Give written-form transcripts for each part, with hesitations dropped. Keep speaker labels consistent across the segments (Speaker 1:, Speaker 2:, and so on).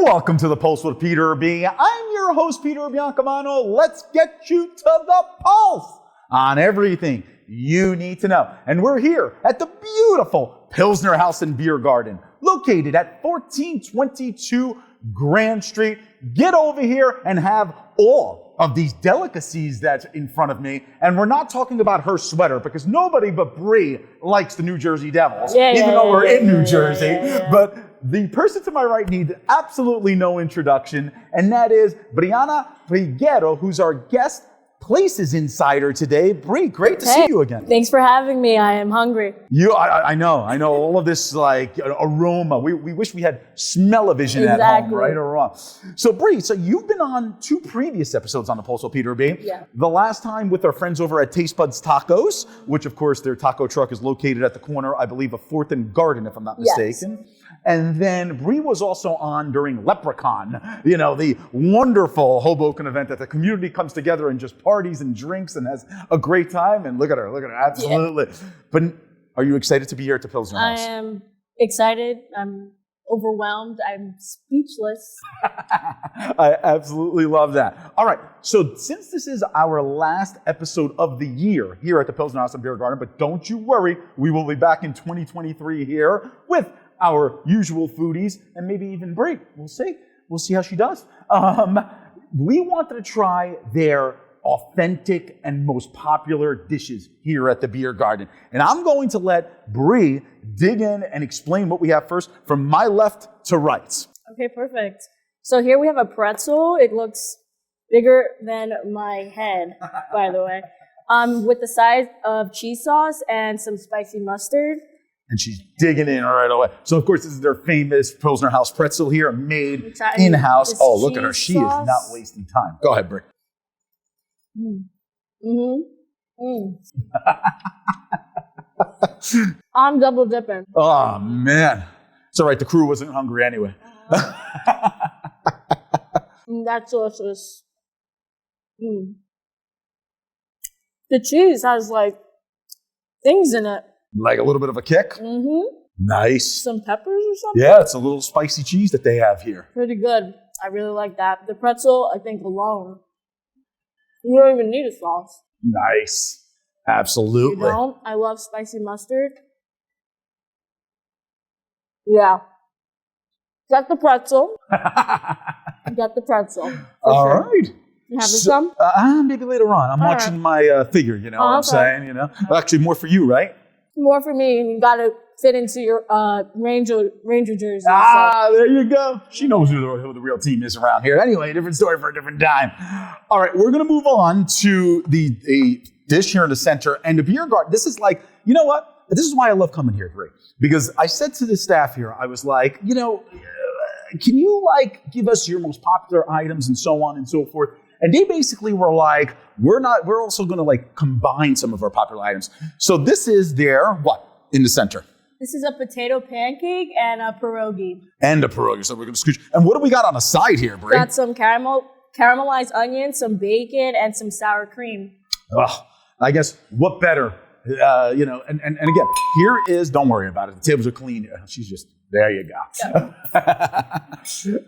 Speaker 1: Welcome to The Pulse with Peter B. I'm your host, Peter Biancamano. Let's get you to the pulse on everything you need to know. And we're here at the beautiful Pilsener Haus and Biergarten, located at 1422 Grand Street. Get over here and have all of these delicacies that's in front of me. And we're not talking about her sweater, because nobody but Bree likes the New Jersey Devils, even though we're in New Jersey. But the person to my right needs absolutely no introduction, and that is Brianna Peguero, who's our guest Places Insider today. Bree, great to see you again.
Speaker 2: Thanks for having me. I am hungry.
Speaker 1: I know all of this like aroma. We wish we had smell-o-vision at home, right or wrong. So Bree, you've been on 2 previous episodes on The Pulse with Peter B.
Speaker 2: Yeah. The
Speaker 1: last time with our friends over at Taste Buds Tacos, which of course their taco truck is located at the corner, I believe, of 4th and Garden, if I'm not mistaken. Yes. And then Bree was also on during Leprechaun, the wonderful Hoboken event that the community comes together and just parties and drinks and has a great time. And look at her, absolutely. Yeah. But are you excited to be here at the Pilsener Haus?
Speaker 2: I am excited. I'm overwhelmed. I'm speechless.
Speaker 1: I absolutely love that. All right, so since this is our last episode of the year here at the Pilsener Haus and Biergarten, but don't you worry, we will be back in 2023 here with our usual foodies, and maybe even Bree. We'll see. We'll see how she does. We wanted to try their authentic and most popular dishes here at the Biergarten. And I'm going to let Bree dig in and explain what we have first from my left to right.
Speaker 2: Okay, perfect. So here we have a pretzel. It looks bigger than my head, by the way, with the size of cheese sauce and some spicy mustard.
Speaker 1: And she's digging in right away. So, of course, this is their famous Pilsener Haus pretzel here, made in-house. Oh, look at her. She is not wasting time. Go ahead, Bree.
Speaker 2: I'm double dipping.
Speaker 1: Oh, man. It's all right. The crew wasn't hungry anyway.
Speaker 2: That's delicious. The cheese has, things in it.
Speaker 1: Like a little bit of a kick?
Speaker 2: Mm-hmm.
Speaker 1: Nice.
Speaker 2: Some peppers or something?
Speaker 1: Yeah, it's a little spicy cheese that they have here.
Speaker 2: Pretty good. I really like that. The pretzel, I think, alone, you don't even need a sauce.
Speaker 1: Nice. Absolutely.
Speaker 2: You don't? I love spicy mustard. Yeah. Got the pretzel. Got the pretzel.
Speaker 1: All right.
Speaker 2: You having some?
Speaker 1: Maybe later on. I'm watching my figure, what I'm saying, Actually, more for you, right?
Speaker 2: More for me, and you got to fit into your Ranger jersey.
Speaker 1: There you go. She knows who the real team is around here. Anyway, different story for a different time. All right, we're going to move on to the dish here in the center. And the Biergarten, this is like, you know what? This is why I love coming here, Bree. Because I said to the staff here, I was like, can you give us your most popular items and so on and so forth? And they basically were like, we're also going to combine some of our popular items. So this is their, what, in the center?
Speaker 2: This is a potato pancake and a pierogi.
Speaker 1: So we're going to scooch. And what do we got on the side here, Bree?
Speaker 2: Got some caramelized onions, some bacon, and some sour cream.
Speaker 1: Oh, I guess what better? And again, here is, don't worry about it. The tables are clean. She's just, there you go. Yeah.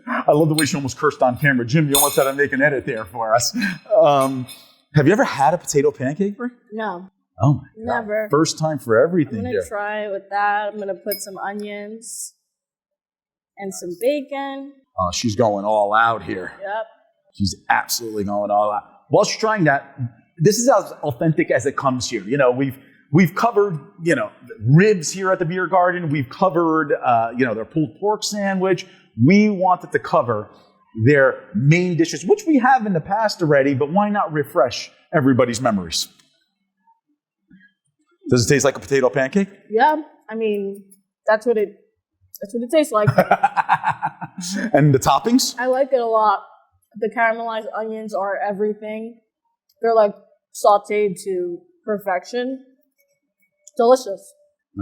Speaker 1: I love the way she almost cursed on camera. Jim, you almost had to make an edit there for us. Have you ever had a potato pancake, Bree?
Speaker 2: No.
Speaker 1: Oh my God.
Speaker 2: Never.
Speaker 1: First time for everything here.
Speaker 2: I'm going to try it with that. I'm going to put some onions and some bacon.
Speaker 1: Oh, she's going all out here.
Speaker 2: Yep.
Speaker 1: She's absolutely going all out. While she's trying that, this is as authentic as it comes here. We've covered, ribs here at the Biergarten. We've covered, their pulled pork sandwich. We wanted to cover their main dishes, which we have in the past already, but why not refresh everybody's memories? Does it taste like a potato pancake?
Speaker 2: Yeah. I mean, that's what it tastes like.
Speaker 1: And the toppings?
Speaker 2: I like it a lot. The caramelized onions are everything. They're sauteed to perfection. Delicious.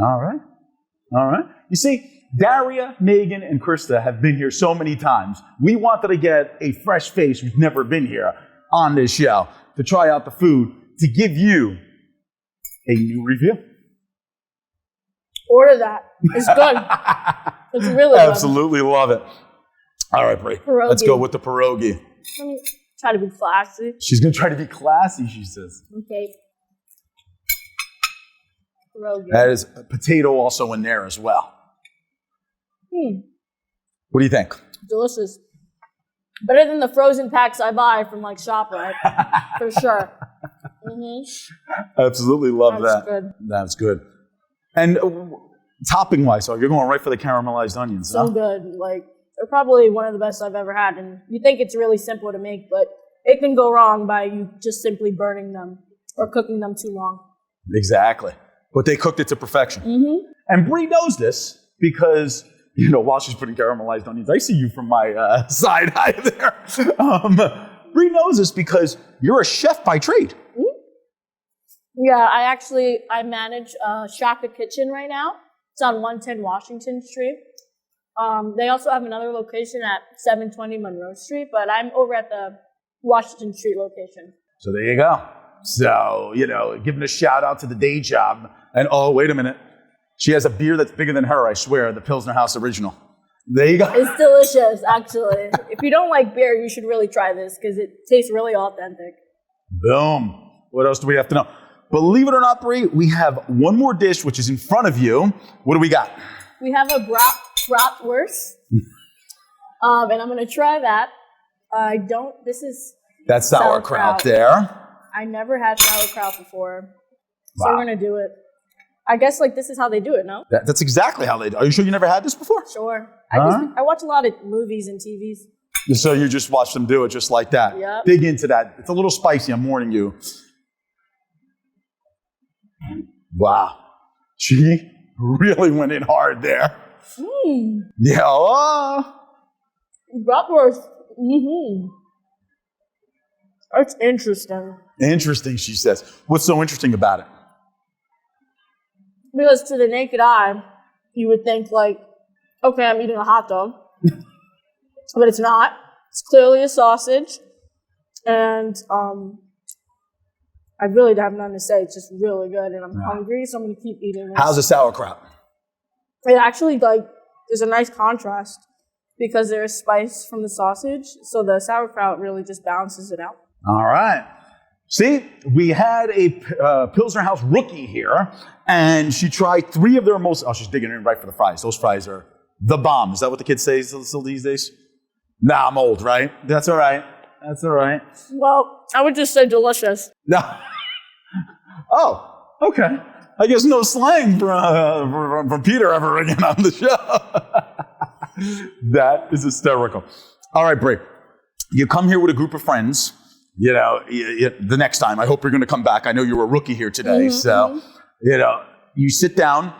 Speaker 1: All right. You see, Daria, Megan, and Krista have been here so many times. We wanted to get a fresh face who's never been here on this show to try out the food, to give you a new review.
Speaker 2: Order that. It's good. It's really good.
Speaker 1: Absolutely love it. All right, Brie.
Speaker 2: Pierogi.
Speaker 1: Let's go with the pierogi.
Speaker 2: Let me try to be classy.
Speaker 1: She's going to try to be classy, she says.
Speaker 2: Okay. Pierogi.
Speaker 1: That is a potato also in there as well. What do you think?
Speaker 2: Delicious. Better than the frozen packs I buy from like ShopRite, for sure.
Speaker 1: Absolutely love
Speaker 2: That's
Speaker 1: that.
Speaker 2: good.
Speaker 1: That's good. And topping wise, so you're going right for the caramelized onions,
Speaker 2: So
Speaker 1: huh?
Speaker 2: good. Like, they're probably one of the best I've ever had. And you think it's really simple to make, but it can go wrong by you just simply burning them or cooking them too long.
Speaker 1: Exactly. But they cooked it to perfection. And Brie knows this because, you know, while she's putting caramelized onions, I see you from my side eye there. Brie knows this because you're a chef by trade.
Speaker 2: Yeah, I manage Shaka Kitchen right now. It's on 110 Washington Street. They also have another location at 720 Monroe Street, but I'm over at the Washington Street location.
Speaker 1: So there you go. So, you know, giving a shout out to the day job. And oh, wait a minute. She has a beer that's bigger than her, I swear, the Pilsener Haus Original. There you go.
Speaker 2: It's delicious, actually. If you don't like beer, you should really try this because it tastes really authentic.
Speaker 1: Boom. What else do we have to know? Believe it or not, Brie, we have one more dish which is in front of you. What do we got?
Speaker 2: We have a bratwurst. And I'm going to try that. This is
Speaker 1: That's sauerkraut there.
Speaker 2: I never had sauerkraut before. So
Speaker 1: Wow.
Speaker 2: we're going to do it. I guess like this is how they do it, no?
Speaker 1: That's exactly how they do. Are you sure you never had this before?
Speaker 2: Sure.
Speaker 1: Huh?
Speaker 2: I watch a lot of movies and TVs.
Speaker 1: So you just watch them do it just like that.
Speaker 2: Yep.
Speaker 1: Dig into that. It's a little spicy, I'm warning you. Wow. She really went in hard there. Yeah.
Speaker 2: Bratwurst. That's interesting.
Speaker 1: Interesting, she says. What's so interesting about it?
Speaker 2: Because to the naked eye, you would think like, okay, I'm eating a hot dog. But it's not. It's clearly a sausage. And I really have nothing to say. It's just really good. And I'm hungry, so I'm going to keep eating this.
Speaker 1: How's the sauerkraut?
Speaker 2: It actually, like, there's a nice contrast because there's spice from the sausage. So the sauerkraut really just balances it out.
Speaker 1: All right. See, we had a Pilsner Haus rookie here, and she tried 3 of their most... Oh, she's digging in right for the fries. Those fries are the bomb. Is that what the kids say still these days? Nah, I'm old, right? That's all right. That's all right.
Speaker 2: Well, I would just say delicious.
Speaker 1: No. Oh, okay. I guess no slang from Peter ever again on the show. That is hysterical. All right, Brie. You come here with a group of friends. You know, the next time, I hope you're going to come back. I know you were a rookie here today. So, you know, you sit down.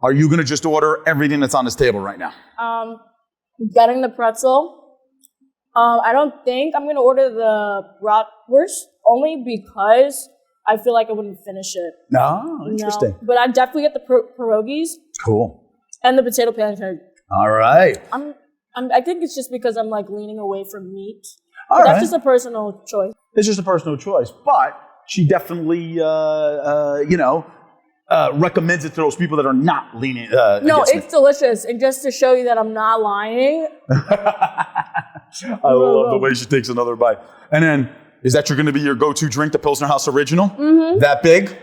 Speaker 1: Are you going to just order everything that's on this table right now?
Speaker 2: Getting the pretzel. I don't think I'm going to order the bratwurst only because I feel like I wouldn't finish it.
Speaker 1: No, interesting.
Speaker 2: No. But I'd definitely get the pierogies.
Speaker 1: Cool.
Speaker 2: And the potato pancake.
Speaker 1: All right.
Speaker 2: I think it's just because I'm like leaning away from meat.
Speaker 1: All right.
Speaker 2: That's just a personal choice.
Speaker 1: It's just a personal choice. But she definitely, recommends it to those people that are not leaning
Speaker 2: No,
Speaker 1: against
Speaker 2: it's delicious. And just to show you that I'm not lying.
Speaker 1: I love the way she takes another bite. And then, is that going to be your go-to drink, the Pilsner Haus Original? That big?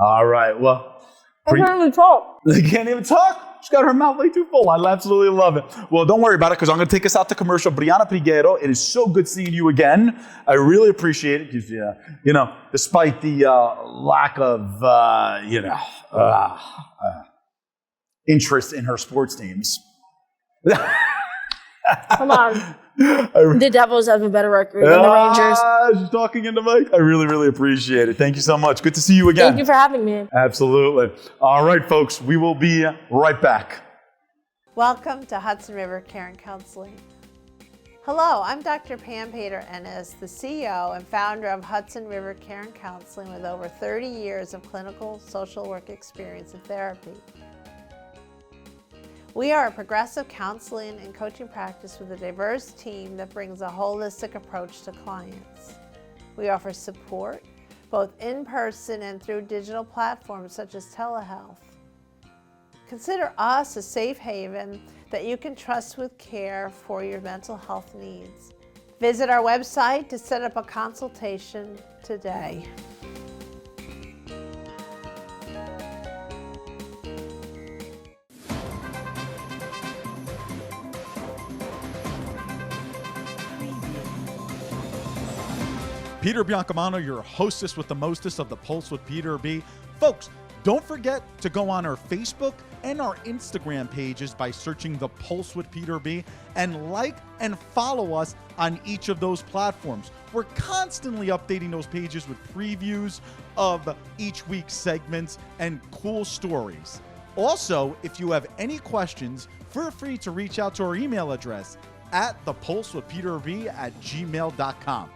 Speaker 1: All right. Well,
Speaker 2: I can't even talk.
Speaker 1: They can't even talk? She's got her mouth way too full. I absolutely love it. Well, don't worry about it because I'm going to take us out to commercial. Brianna Peguero, it is so good seeing you again. I really appreciate it because, despite the lack of, interest in her sports teams.
Speaker 2: Come on. The Devils have a better record than the Rangers.
Speaker 1: She's talking into mic. I really, really appreciate it. Thank you so much. Good to see you again.
Speaker 2: Thank you for having me.
Speaker 1: Absolutely. All right, folks. We will be right back.
Speaker 3: Welcome to Hudson River Care and Counseling. Hello, I'm Dr. Pam Pater-Ennis, the CEO and founder of Hudson River Care and Counseling with over 30 years of clinical social work experience and therapy. We are a progressive counseling and coaching practice with a diverse team that brings a holistic approach to clients. We offer support both in person and through digital platforms such as telehealth. Consider us a safe haven that you can trust with care for your mental health needs. Visit our website to set up a consultation today.
Speaker 1: Peter Biancamano, your hostess with the mostest of the Pulse with Peter B. Folks, don't forget to go on our Facebook and our Instagram pages by searching The Pulse with Peter B. and like and follow us on each of those platforms. We're constantly updating those pages with previews of each week's segments and cool stories. Also, if you have any questions, feel free to reach out to our email address at thepulsewithpeterb@gmail.com.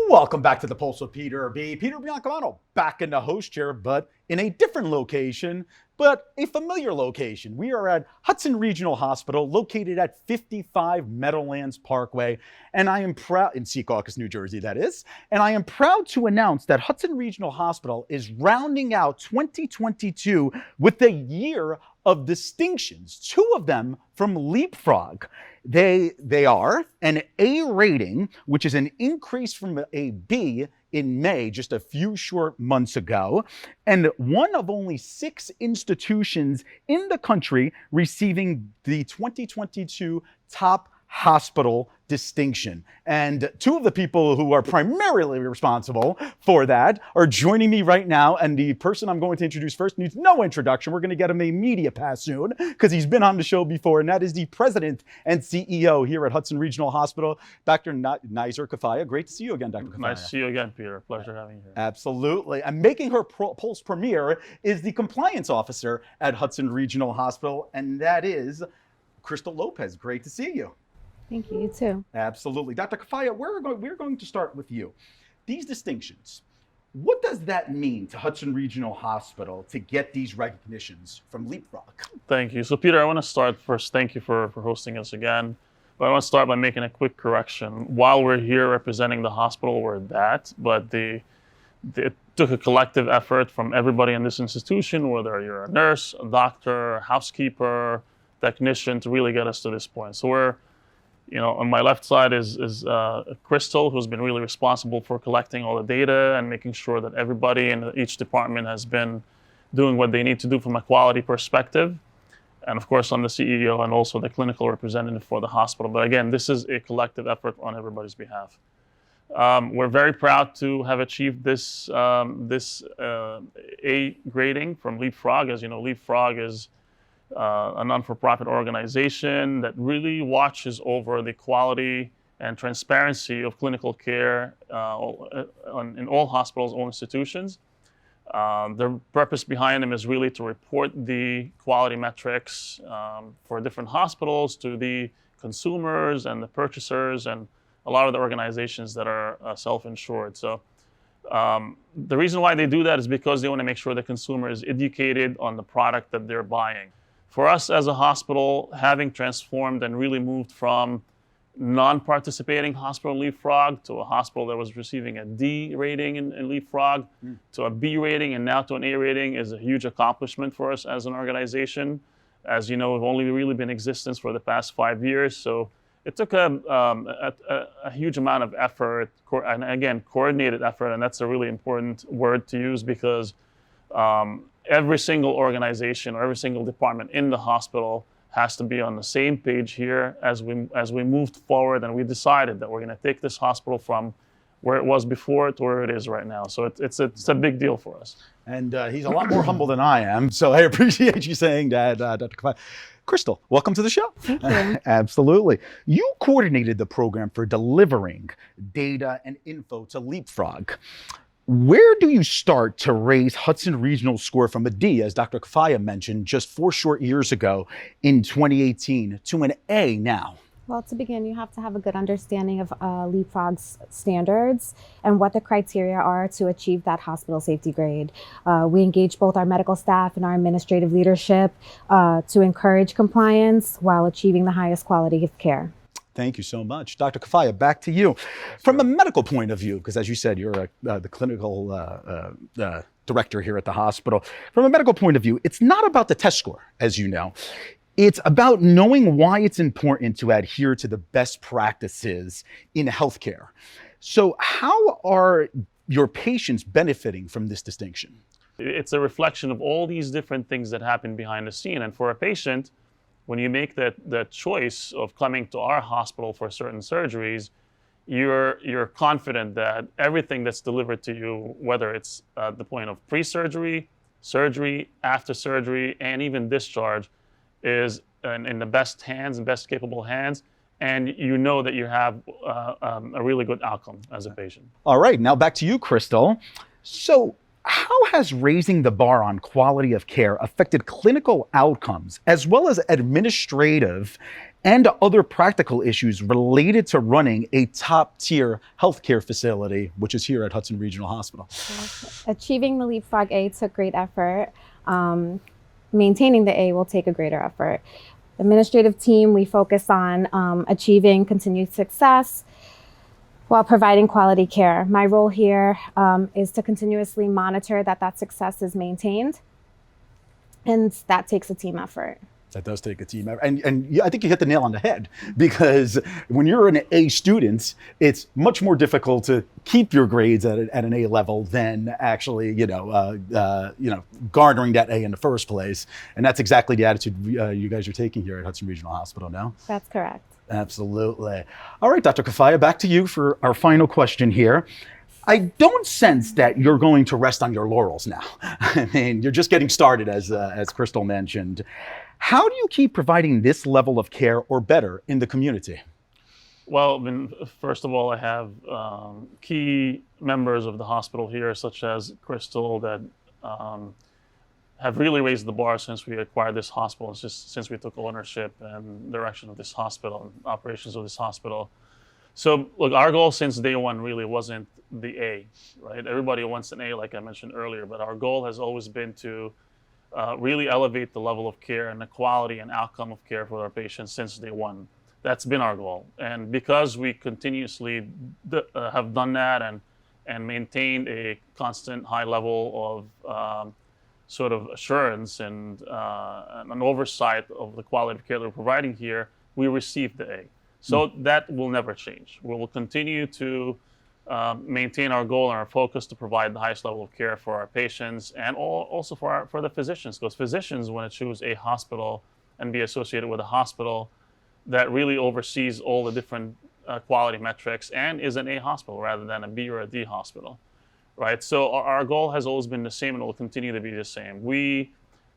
Speaker 1: Welcome back to the Pulse with Peter B. Peter Biancamano back in the host chair, but in a different location, but a familiar location. We are at Hudson Regional Hospital, located at 55 Meadowlands Parkway, and I am proud, in Secaucus, New Jersey, that is, and I am proud to announce that Hudson Regional Hospital is rounding out 2022 with a year of distinctions, 2 of them from Leapfrog. They are an A rating, which is an increase from a B in May, just a few short months ago, and one of only 6 institutions in the country receiving the 2022 Top Hospital distinction. And 2 of the people who are primarily responsible for that are joining me right now. And the person I'm going to introduce first needs no introduction. We're going to get him a media pass soon because he's been on the show before. And that is the president and CEO here at Hudson Regional Hospital, Dr. Nizar Kifaieh. Great to see you again, Dr. Kifaieh.
Speaker 4: Nice to see you again, Peter. Pleasure having you here.
Speaker 1: Absolutely. And making her Pulse premiere is the compliance officer at Hudson Regional Hospital. And that is Kristal Lopez. Great to see you.
Speaker 5: Thank you, you too.
Speaker 1: Absolutely. Dr. Kifaieh, we're going to start with you. These distinctions, what does that mean to Hudson Regional Hospital to get these recognitions from Leapfrog?
Speaker 4: Thank you. So Peter, I want to start first, thank you for hosting us again. But I want to start by making a quick correction. While we're here representing the hospital, we're that, but it took a collective effort from everybody in this institution, whether you're a nurse, a doctor, housekeeper, technician, to really get us to this point. So we're, on my left side is Kristal, who's been really responsible for collecting all the data and making sure that everybody in each department has been doing what they need to do from a quality perspective. And of course, I'm the CEO and also the clinical representative for the hospital. But again, this is a collective effort on everybody's behalf. We're very proud to have achieved this A grading from Leapfrog. As you know, Leapfrog is a non-for-profit organization that really watches over the quality and transparency of clinical care in all hospitals, all institutions. The purpose behind them is really to report the quality metrics for different hospitals to the consumers and the purchasers and a lot of the organizations that are self-insured. So the reason why they do that is because they want to make sure the consumer is educated on the product that they're buying. For us as a hospital, having transformed and really moved from non-participating hospital in Leapfrog to a hospital that was receiving a D rating in Leapfrog to a B rating and now to an A rating is a huge accomplishment for us as an organization. As you know, we've only really been in existence for the past 5 years, so it took a huge amount of effort, and again, coordinated effort, and that's a really important word to use because every single organization or every single department in the hospital has to be on the same page here as we moved forward, and we decided that we're going to take this hospital from where it was before to where it is right now. So it's a big deal for us.
Speaker 1: And he's a lot more humble than I am, so I appreciate you saying that, Dr. Kifaieh. Kristal, welcome to the show.
Speaker 5: Thank you.
Speaker 1: Absolutely. You coordinated the program for delivering data and info to Leapfrog. Where do you start to raise Hudson Regional's score from a D, as Dr. Kifaieh mentioned, just 4 short years ago in 2018, to an A now?
Speaker 5: Well, to begin, you have to have a good understanding of Leapfrog's standards and what the criteria are to achieve that hospital safety grade. We engage both our medical staff and our administrative leadership to encourage compliance while achieving the highest quality of care.
Speaker 1: Thank you so much. Dr. Kifaieh, back to you. From a medical point of view, because as you said, you're the clinical director here at the hospital. From a medical point of view, it's not about the test score, as you know. It's about knowing why it's important to adhere to the best practices in healthcare. So how are your patients benefiting from this distinction?
Speaker 4: It's a reflection of all these different things that happen behind the scene. And for a patient, when you make that choice of coming to our hospital for certain surgeries, you're confident that everything that's delivered to you, whether it's at the point of pre-surgery, surgery, after surgery, and even discharge, is in the best hands and best capable hands, and you know that you have a really good outcome as a patient.
Speaker 1: All right, now back to you, Kristal. So how has raising the bar on quality of care affected clinical outcomes, as well as administrative and other practical issues related to running a top-tier healthcare facility, which is here at Hudson Regional Hospital?
Speaker 5: Achieving the Leapfrog A took great effort. Maintaining the A will take a greater effort. The administrative team, we focus on achieving continued success while providing quality care. My role here is to continuously monitor that success is maintained, and that takes a team effort.
Speaker 1: That does take a team effort. And I think you hit the nail on the head, because when you're an A student, it's much more difficult to keep your grades at an A level than actually, garnering that A in the first place. And that's exactly the attitude you guys are taking here at Hudson Regional Hospital now.
Speaker 5: That's correct.
Speaker 1: Absolutely. All right, Dr. Kifaieh, back to you for our final question here. I don't sense that you're going to rest on your laurels now. I mean, you're just getting started, as Kristal mentioned. How do you keep providing this level of care or better in the community?
Speaker 4: Well, I mean, first of all, I have key members of the hospital here, such as Kristal, that have really raised the bar since we acquired this hospital, just since we took ownership and direction of this hospital and operations of this hospital. So look, our goal since day one really wasn't the A, right? Everybody wants an A, like I mentioned earlier, but our goal has always been to really elevate the level of care and the quality and outcome of care for our patients since day one. That's been our goal. And because we continuously have done that and maintained a constant high level of sort of assurance and an oversight of the quality of care that we're providing here, we received the A. So that will never change. We will continue to maintain our goal and our focus to provide the highest level of care for our patients and also for the physicians, because physicians want to choose a hospital and be associated with a hospital that really oversees all the different quality metrics and is an A hospital rather than a B or a D hospital, right? So our goal has always been the same and will continue to be the same. We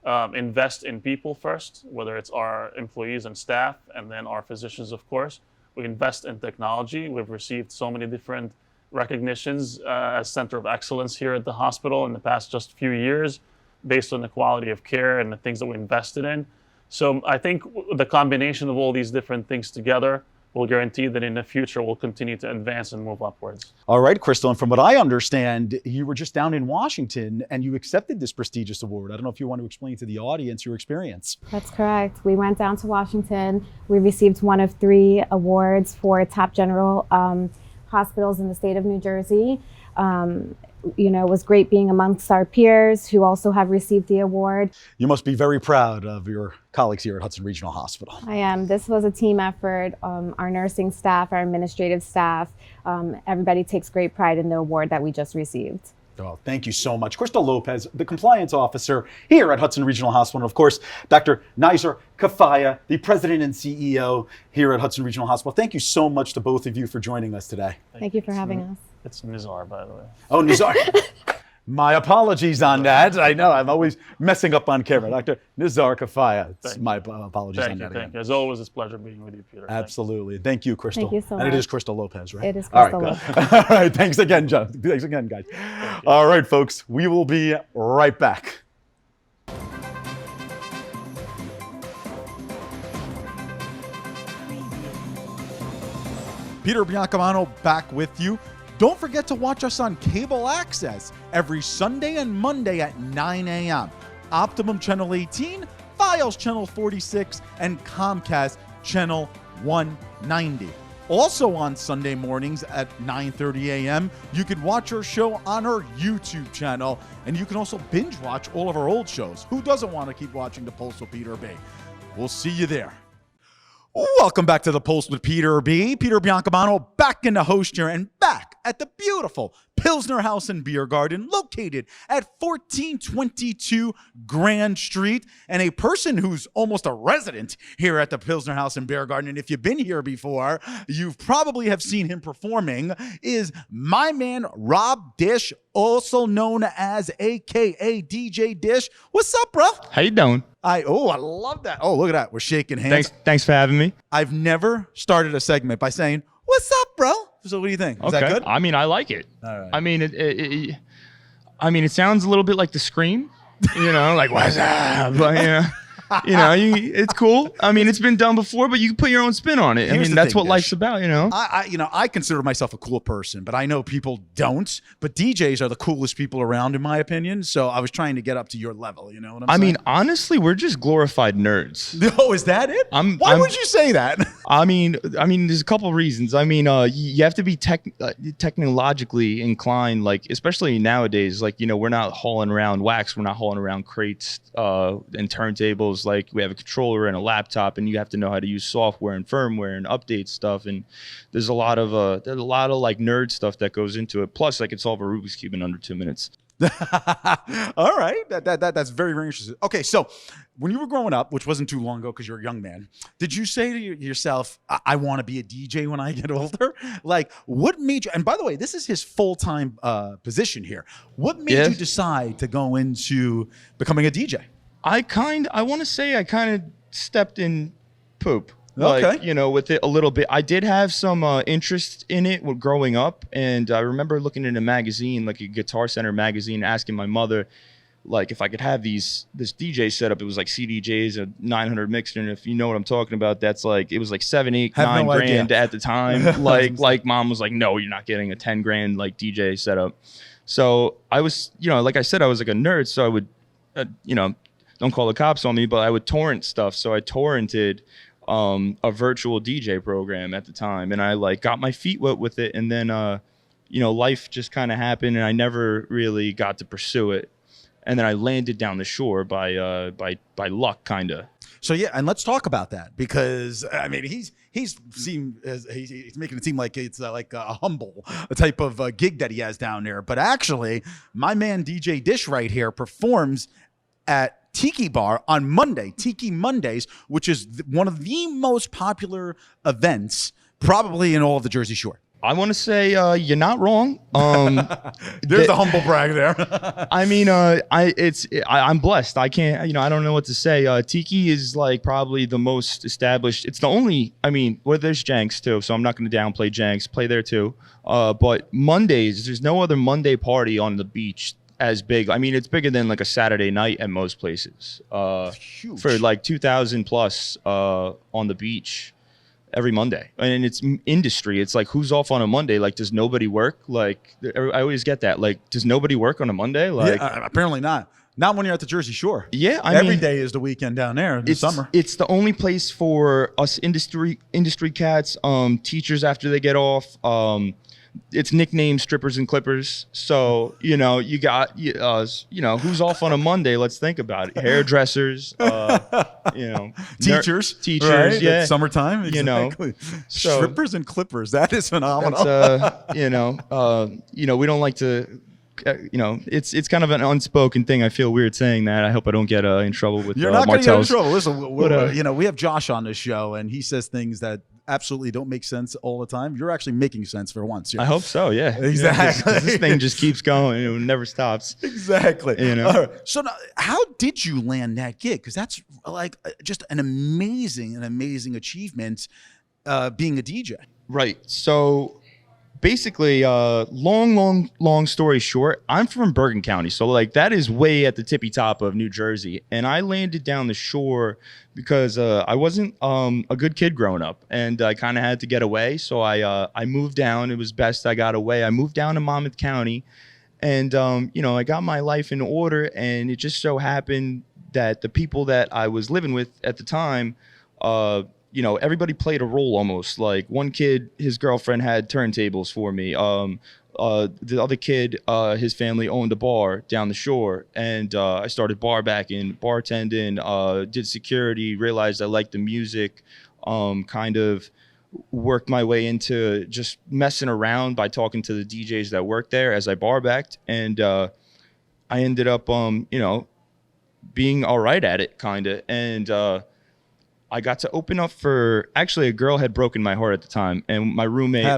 Speaker 4: invest in people first, whether it's our employees and staff, and then our physicians, of course. We invest in technology. We've received so many different recognitions as Center of Excellence here at the hospital in the past just few years based on the quality of care and the things that we invested in. So I think the combination of all these different things together will guarantee that in the future we'll continue to advance and move upwards.
Speaker 1: All right, Kristal, and from what I understand, you were just down in Washington and you accepted this prestigious award. I don't know if you want to explain to the audience your experience.
Speaker 5: That's correct. We went down to Washington. We received one of 3 awards for top general hospitals in the state of New Jersey. It was great being amongst our peers who also have received the award.
Speaker 1: You must be very proud of your colleagues here at Hudson Regional Hospital.
Speaker 5: I am. This was a team effort. Our nursing staff, our administrative staff, everybody takes great pride in the award that we just received.
Speaker 1: Oh, thank you so much. Kristal Lopez, the compliance officer here at Hudson Regional Hospital. And of course, Dr. Nizar Kifaieh, the president and CEO here at Hudson Regional Hospital. Thank you so much to both of you for joining us today.
Speaker 5: Thank you for having us.
Speaker 4: It's Nizar, by the way.
Speaker 1: Oh, Nizar. My apologies on that. I know, I'm always messing up on camera. Dr. Nizar Kifaieh. My apologies on that.
Speaker 4: Thank you. As always, it's a pleasure being with you, Peter.
Speaker 1: Absolutely. Thank you, Kristal.
Speaker 5: Thank you so much.
Speaker 1: And it is Kristal Lopez, right?
Speaker 5: It is Kristal
Speaker 1: Lopez. All right. Thanks again, John. Thanks again, guys. All right, folks. We will be right back. Peter Biancamano back with you. Don't forget to watch us on cable access every Sunday and Monday at 9 a.m. Optimum Channel 18, Files Channel 46, and Comcast Channel 190. Also on Sunday mornings at 9:30 a.m., you can watch our show on our YouTube channel, and you can also binge watch all of our old shows. Who doesn't want to keep watching The Pulse with Peter B? We'll see you there. Welcome back to The Pulse with Peter B. Peter Biancamano back in the host chair and back at the beautiful Pilsener Haus and Biergarten located at 1422 Grand Street, and a person who's almost a resident here at the Pilsener Haus and Biergarten, and if you've been here before, you probably have seen him performing, is my man Rob Dish, also known as AKA DJ Dish. What's up, bro?
Speaker 6: How you doing?
Speaker 1: I love that. Oh, look at that. We're shaking hands.
Speaker 6: Thanks for having me.
Speaker 1: I've never started a segment by saying, "What's up, bro?" So what do you think? Is that good?
Speaker 6: I mean, I like it.
Speaker 1: All right.
Speaker 6: I mean, it sounds a little bit like the Scream, like what's up? But it's cool. I mean, it's been done before, but you can put your own spin on it.
Speaker 1: Here's the
Speaker 6: that's
Speaker 1: thing,
Speaker 6: what life's about,
Speaker 1: I consider myself a cool person, but I know people don't. But DJs are the coolest people around, in my opinion. So I was trying to get up to your level. You know what I'm saying?
Speaker 6: I mean, honestly, we're just glorfied nerds.
Speaker 1: Oh, is that it? Why would you say that?
Speaker 6: I mean, there's a couple of reasons. I mean, you have to be technologically inclined, like especially nowadays. Like we're not hauling around wax, we're not hauling around crates and turntables. Like we have a controller and a laptop, and you have to know how to use software and firmware and update stuff. And there's a lot of like nerd stuff that goes into it. Plus, I can solve a Rubik's Cube in under 2 minutes.
Speaker 1: All right, that's very, very interesting. Okay, so when you were growing up, which wasn't too long ago because you're a young man, did you say to yourself, I want to be a DJ when I get older? Like, what made you, and by the way, this is his full-time position here. What made you decide to go into becoming a DJ? I
Speaker 6: want to say I kind of stepped in poop.
Speaker 1: Okay.
Speaker 6: Like, with it a little bit. I did have some interest in it growing up. And I remember looking in a magazine, like a Guitar Center magazine, asking my mother, like, if I could have this DJ setup. It was like CDJs, a 900 mixer. And if you know what I'm talking about, that's like, it was like 7, 8, 9 grand at the time. like mom was like, no, you're not getting a 10 grand like DJ setup. So I was, like I said, I was like a nerd. So I would, don't call the cops on me, but I would torrent stuff. So I torrented a virtual DJ program at the time, and I like got my feet wet with it. And then, life just kind of happened, and I never really got to pursue it. And then I landed down the shore by luck, kind of.
Speaker 1: So yeah, and let's talk about that, because I mean he's making it seem like it's like a humble type of gig that he has down there, but actually my man DJ Dish right here performs at Tiki Bar on Monday, Tiki Mondays, which is one of the most popular events probably in all of the Jersey Shore.
Speaker 6: I want to say you're not wrong.
Speaker 1: There's a humble brag there.
Speaker 6: I mean, I'm blessed. I can't, I don't know what to say. Tiki is like probably the most established. It's the only. I mean, there's Jenks too, so I'm not going to downplay Jenks. Play there too. But Mondays, there's no other Monday party on the beach as big. I mean, it's bigger than like a Saturday night at most places.
Speaker 1: Huge. For
Speaker 6: like 2,000 plus on the beach every Monday. And it's industry. It's like, who's off on a Monday? Like, does nobody work? Like, I always get that. Like, does nobody work on a Monday? Like,
Speaker 1: apparently not. Not when you're at the Jersey Shore.
Speaker 6: Yeah,
Speaker 1: every day is the weekend down there in the summer.
Speaker 6: It's the only place for us industry cats, teachers after they get off. It's nicknamed Strippers and Clippers. So, you got, who's off on a Monday? Let's think about it. Hairdressers,
Speaker 1: teachers,
Speaker 6: right?
Speaker 1: Yeah. It's summertime. Exactly.
Speaker 6: So,
Speaker 1: Strippers and Clippers. That is phenomenal.
Speaker 6: We don't like to, it's kind of an unspoken thing. I feel weird saying that. I hope I don't get in trouble with
Speaker 1: You're not going to get in trouble. Listen,
Speaker 6: but,
Speaker 1: we have Josh on this show, and he says things that absolutely don't make sense all the time. You're actually making sense for once.
Speaker 6: I hope so. Yeah,
Speaker 1: exactly.
Speaker 6: This thing just keeps going. It never stops.
Speaker 1: Exactly. All right. So now, how did you land that gig? Because that's like just an amazing achievement, being a DJ.
Speaker 6: Right. So basically, long story short, I'm from Bergen County. So like that is way at the tippy top of New Jersey. And I landed down the shore because I wasn't a good kid growing up, and I kind of had to get away. So I moved down. It was best I got away. I moved down to Monmouth County, and I got my life in order. And it just so happened that the people that I was living with at the time, everybody played a role almost. Like one kid, his girlfriend had turntables for me. The other kid, his family owned a bar down the shore, and I started bar backing, bartending, did security, realized I liked the music, kind of worked my way into just messing around by talking to the DJs that worked there as I bar backed, and I ended up, being all right at it, kind of, and I got to open up for, actually a girl had broken my heart at the time, and my roommate it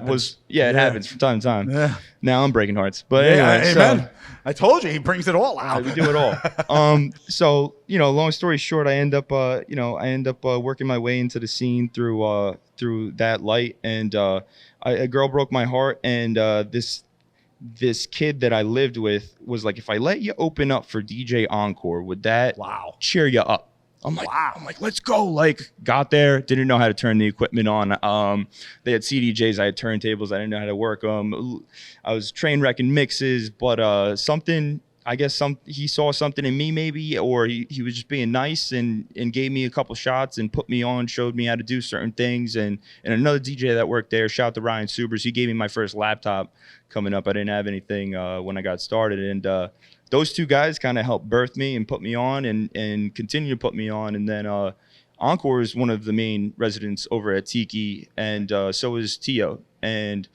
Speaker 6: happens from time to time. Yeah. Now I'm breaking hearts. But anyway,
Speaker 1: amen. I told you, he brings it all out.
Speaker 6: We do it all. So, long story short, I end up working my way into the scene through that light, and a girl broke my heart, and this kid that I lived with was like, if I let you open up for DJ Encore, would that cheer you up? I'm like, let's go. Like, got there, didn't know how to turn the equipment on. They had CDJs, I had turntables, I didn't know how to work them. I was train wrecking mixes, but he saw something in me maybe, or he was just being nice and gave me a couple shots and put me on, showed me how to do certain things. And another DJ that worked there, shout out to Ryan Subers, he gave me my first laptop coming up. I didn't have anything when I got started, and those two guys kind of helped birth me and put me on and continue to put me on. And then Encore is one of the main residents over at Tiki, and so is Tio. And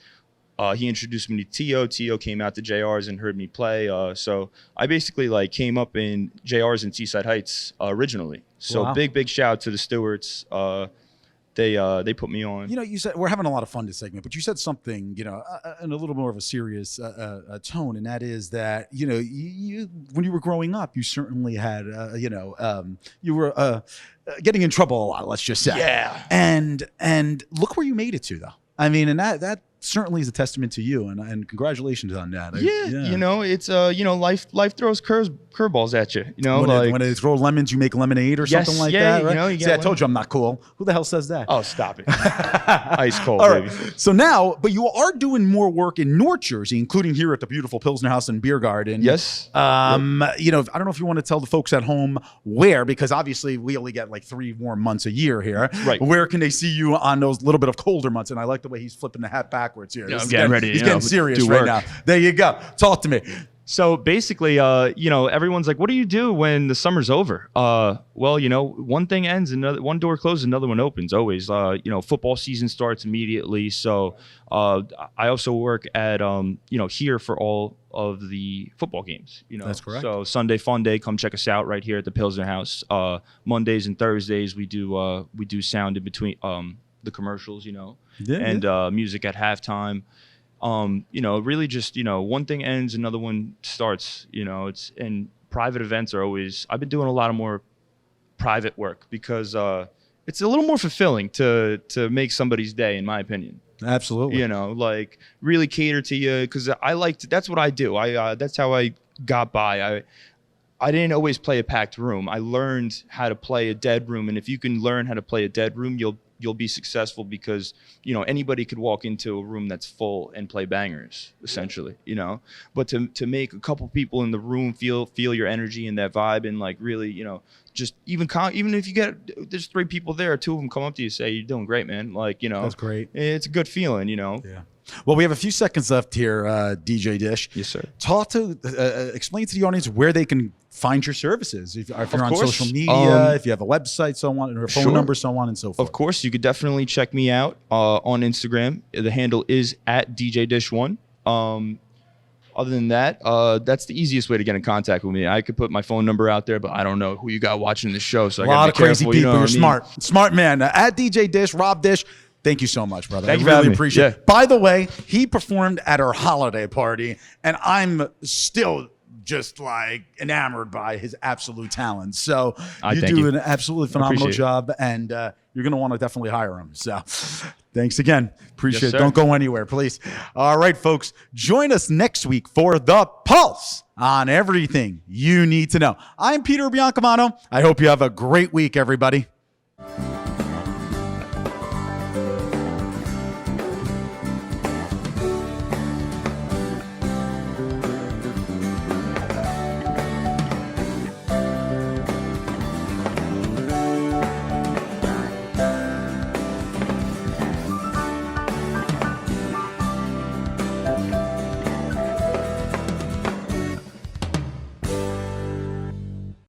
Speaker 6: he introduced me to Tio. Tio came out to JR's and heard me play. So I basically came up in JR's in Seaside Heights originally. So big shout out to the Stewarts. They put me on.
Speaker 1: You said we're having a lot of fun this segment, but you said something, in a little more of a serious tone, and that is that you when you were growing up, you certainly had you were getting in trouble a lot. Let's just say, and look where you made it to, though. I mean, and that certainly is a testament to you, and congratulations on that.
Speaker 6: It's life throws curveballs at you.
Speaker 1: When they throw lemons, you make lemonade or something like that. Right? See, I told you I'm not cool. Who the hell says that?
Speaker 6: Oh, stop it! Ice cold,
Speaker 1: all
Speaker 6: baby.
Speaker 1: Right. So now, but you are doing more work in North Jersey, including here at the beautiful Pilsener Haus and Biergarten.
Speaker 6: Yes.
Speaker 1: I don't know if you want to tell the folks at home where, because obviously we only get like 3 warm months a year here.
Speaker 6: Right.
Speaker 1: Where can they see you on those little bit of colder months? And I like the way he's flipping the hat backwards here.
Speaker 6: Yeah, I'm getting ready.
Speaker 1: He's getting serious right now. There you go. Talk to me.
Speaker 6: So basically, everyone's like, what do you do when the summer's over? Well, one thing ends, one door closes, another one opens always. Football season starts immediately. So I also work at, here for all of the football games.
Speaker 1: That's correct.
Speaker 6: So Sunday Fun Day, come check us out right here at the Pilsener Haus. Mondays and Thursdays, we do sound in between the commercials, and music at halftime. Really just, one thing ends, another one starts, and private events are always, I've been doing a lot of more private work because it's a little more fulfilling to make somebody's day, in my opinion.
Speaker 1: Absolutely.
Speaker 6: Really cater to you, because that's what I do. That's how I got by. I didn't always play a packed room. I learned how to play a dead room, and if you can learn how to play a dead room, you'll be successful, because anybody could walk into a room that's full and play bangers, essentially. But to make a couple people in the room feel your energy and that vibe, and really just even if you get, there's 3 people there, 2 of them come up to you and say, you're doing great, man.
Speaker 1: That's great.
Speaker 6: It's a good feeling.
Speaker 1: Yeah. Well, we have a few seconds left here, DJ Dish.
Speaker 6: Yes, sir.
Speaker 1: Explain to the audience where they can find your services. If you're on social media, if you have a website, so on, or a phone number, so on and so forth.
Speaker 6: Of course, you could definitely check me out on Instagram. The handle is @DJDish1. Other than that, that's the easiest way to get in contact with me. I could put my phone number out there, but I don't know who you got watching the show. So
Speaker 1: a lot of crazy people. You're smart man. @DJ Dish, Rob Dish. Thank you so much, brother.
Speaker 6: Thank you
Speaker 1: for
Speaker 6: really
Speaker 1: appreciate it. By the way, he performed at our holiday party, and I'm still just enamored by his absolute talent. So you do an absolutely phenomenal job, and you're going to want to definitely hire him. So thanks again. Appreciate it. Don't go anywhere, please. All right, folks, join us next week for The Pulse on everything you need to know. I'm Peter Biancamano. I hope you have a great week, everybody.